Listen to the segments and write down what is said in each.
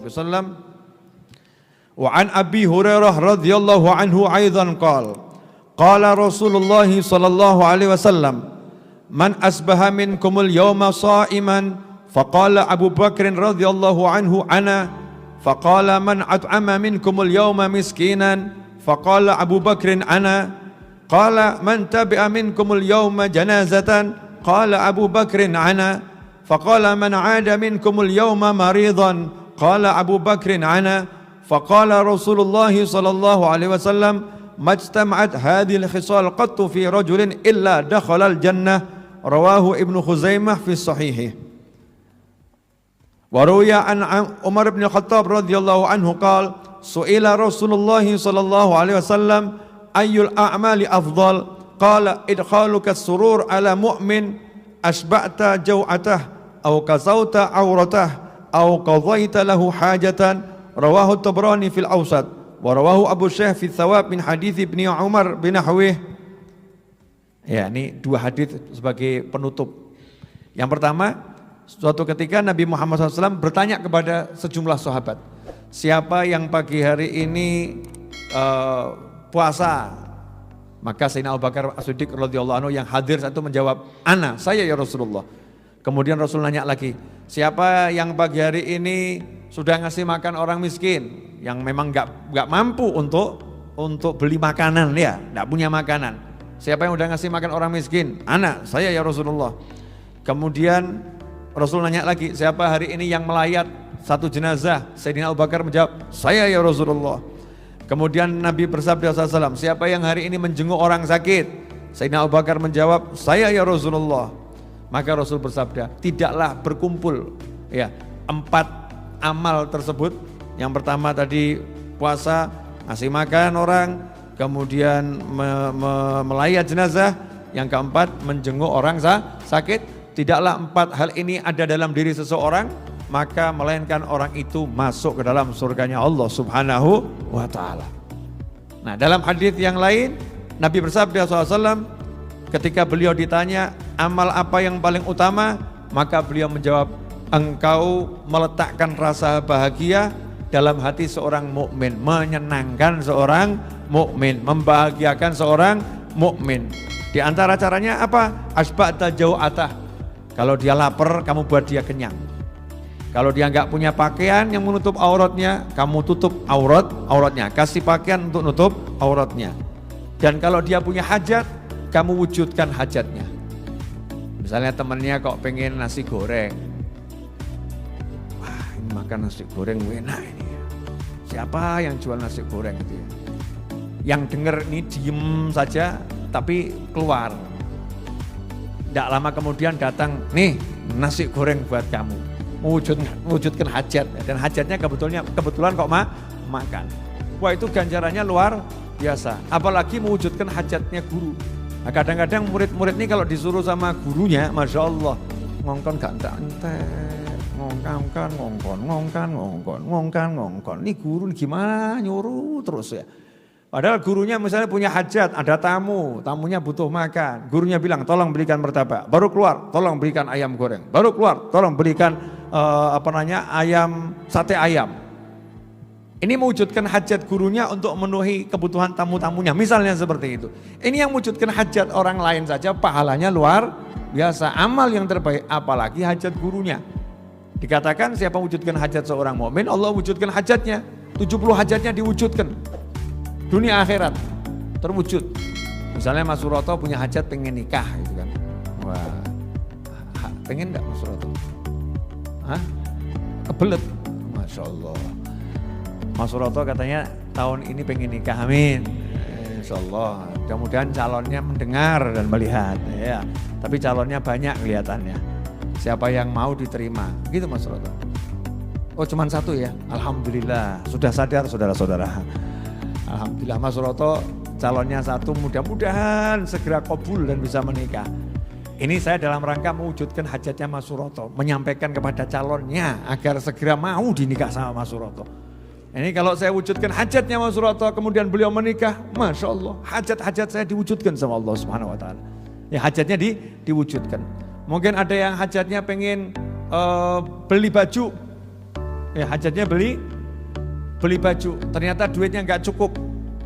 wasallam. Wa an Abi Hurairah radhiyallahu anhu aidan qala Rasulullah sallallahu alaihi wasallam, man asbaha minkumul yawma sha'iman faqala Abu Bakr radhiyallahu anhu ana faqala man at'ama minkumul yawma miskinan faqala Abu Bakr ana qala man tabi'a minkumul yawma janazatan qala Abu Bakr ana faqala man 'ada minkumul yawma maridan qala Abu Bakr ana faqala Rasulullah sallallahu alaihi wasallam majtama'at hadhil khisal qattu fi rajulin illa dakhala al-jannah rawahu Ibnu Khuzaimah fi sahihih. Wa ruwiya an Umar bin Khattab radhiyallahu anhu qala su'ila Rasulullah sallallahu alaihi wasallam ayyul a'mali afdal qala idkhaluka as-surur ala mu'min asba'ta jaw'atah aw kasauta awratah aw qadaita lahu hajatan rawahu Tabrani fil Awsat wa rawahu Abu Syekh fi Thawab min hadits Ibnu Umar bin Nahwih. Ya, ini dua hadis sebagai penutup. Yang pertama, suatu ketika Nabi Muhammad SAW bertanya kepada sejumlah sahabat, siapa yang pagi hari ini puasa? Maka Sayyidina Abu Bakar As-Siddiq radhiyallahu anhu yang hadir satu menjawab, ana, saya ya Rasulullah. Kemudian Rasul nanya lagi, siapa yang pagi hari ini sudah ngasih makan orang miskin yang memang nggak mampu untuk beli makanan, ya, nggak punya makanan. Siapa yang udah ngasih makan orang miskin? Anak, saya ya Rasulullah. Kemudian Rasul nanya lagi, siapa hari ini yang melayat satu jenazah? Sayyidina Abu Bakar menjawab, saya ya Rasulullah. Kemudian Nabi bersabda SAW, siapa yang hari ini menjenguk orang sakit? Sayyidina Abu Bakar menjawab, saya ya Rasulullah. Maka Rasul bersabda, tidaklah berkumpul ya 4 amal tersebut. Yang pertama tadi puasa, ngasih makan orang, kemudian melayat jenazah, yang keempat menjenguk orang sakit. Tidaklah 4 hal ini ada dalam diri seseorang, maka melainkan orang itu masuk ke dalam surganya Allah Subhanahu wa ta'ala. Nah, dalam hadis yang lain Nabi bersabda SAW, ketika beliau ditanya amal apa yang paling utama, maka beliau menjawab, engkau meletakkan rasa bahagia dalam hati seorang mukmin, menyenangkan seorang mukmin, membahagiakan seorang mukmin. Di antara caranya apa? Asba'ta jau'atah. Kalau dia lapar, kamu buat dia kenyang. Kalau dia nggak punya pakaian yang menutup auratnya, kamu tutup auratnya, kasih pakaian untuk nutup auratnya. Dan kalau dia punya hajat, kamu wujudkan hajatnya. Misalnya temannya kok pengen nasi goreng, wah ini makan nasi goreng enak ini ya. Siapa yang jual nasi goreng itu ya? Yang denger ini diem saja tapi keluar. Tidak lama kemudian datang, nih nasi goreng buat kamu, mewujudkan hajat, dan hajatnya kebetulan kok makan. Wah, itu ganjarannya luar biasa, apalagi mewujudkan hajatnya guru. Nah, kadang-kadang murid-murid ini kalau disuruh sama gurunya, Masya Allah, ngongkon gak entek, ngongkon. Ini guru gimana nyuruh terus ya. Padahal gurunya misalnya punya hajat, ada tamunya butuh makan. Gurunya bilang tolong berikan martabak, baru keluar tolong berikan ayam goreng, baru keluar tolong berikan ayam sate ayam. Ini mewujudkan hajat gurunya untuk memenuhi kebutuhan tamu-tamunya, misalnya seperti itu. Ini yang mewujudkan hajat orang lain saja pahalanya luar biasa, amal yang terbaik, apalagi hajat gurunya. Dikatakan siapa wujudkan hajat seorang mukmin, Allah wujudkan hajatnya, 70 hajatnya diwujudkan. Dunia akhirat terwujud. Misalnya Mas Suroto punya hajat pengen nikah gitu kan. Wah, pengen enggak Mas Suroto? Hah? Kebelet. Masya Allah. Mas Suroto katanya tahun ini pengen nikah, amin. Insya Allah. Mudah-mudahan calonnya mendengar dan melihat. Ya. Tapi calonnya banyak kelihatannya. Siapa yang mau diterima, gitu Mas Suroto. Oh cuman satu ya, Alhamdulillah. Sudah sadar saudara-saudara. Alhamdulillah Mas Suroto calonnya satu, mudah-mudahan segera kabul dan bisa menikah. Ini saya dalam rangka mewujudkan hajatnya Mas Suroto, menyampaikan kepada calonnya agar segera mau dinikah sama Mas Suroto. Ini kalau saya wujudkan hajatnya Mas Suroto, kemudian beliau menikah, Masya Allah, hajat-hajat saya diwujudkan sama Allah Subhanahu Wa Taala. Ya hajatnya diwujudkan. Mungkin ada yang hajatnya pengen beli baju, Ya hajatnya beli baju. Ternyata duitnya nggak cukup.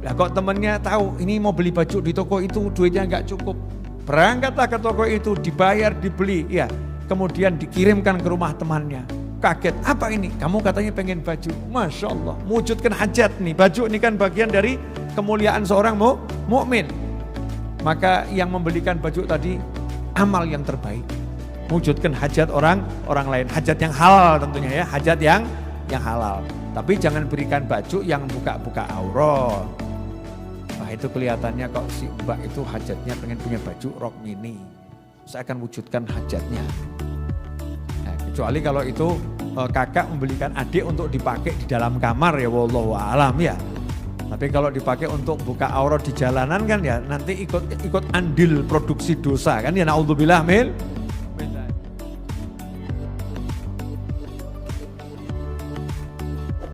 Lah kok temennya tahu ini mau beli baju di toko itu duitnya nggak cukup. Berangkatlah ke toko itu, dibayar, dibeli, ya. Kemudian dikirimkan ke rumah temannya. Kaget, apa ini? Kamu katanya pengen baju. Masya Allah, mewujudkan hajat nih. Baju ini kan bagian dari kemuliaan seorang mukmin. Maka yang membelikan baju tadi amal yang terbaik. Mewujudkan hajat orang lain. Hajat yang halal tentunya ya, hajat yang halal. Tapi jangan berikan baju yang buka-buka aurat. Wah itu kelihatannya kok si mbak itu hajatnya pengen punya baju rok mini. Saya akan wujudkan hajatnya. Nah, kecuali kalau itu kakak membelikan adik untuk dipakai di dalam kamar ya wallahu alam ya. Tapi kalau dipakai untuk buka aurat di jalanan kan ya nanti ikut andil produksi dosa kan ya naudzubillah min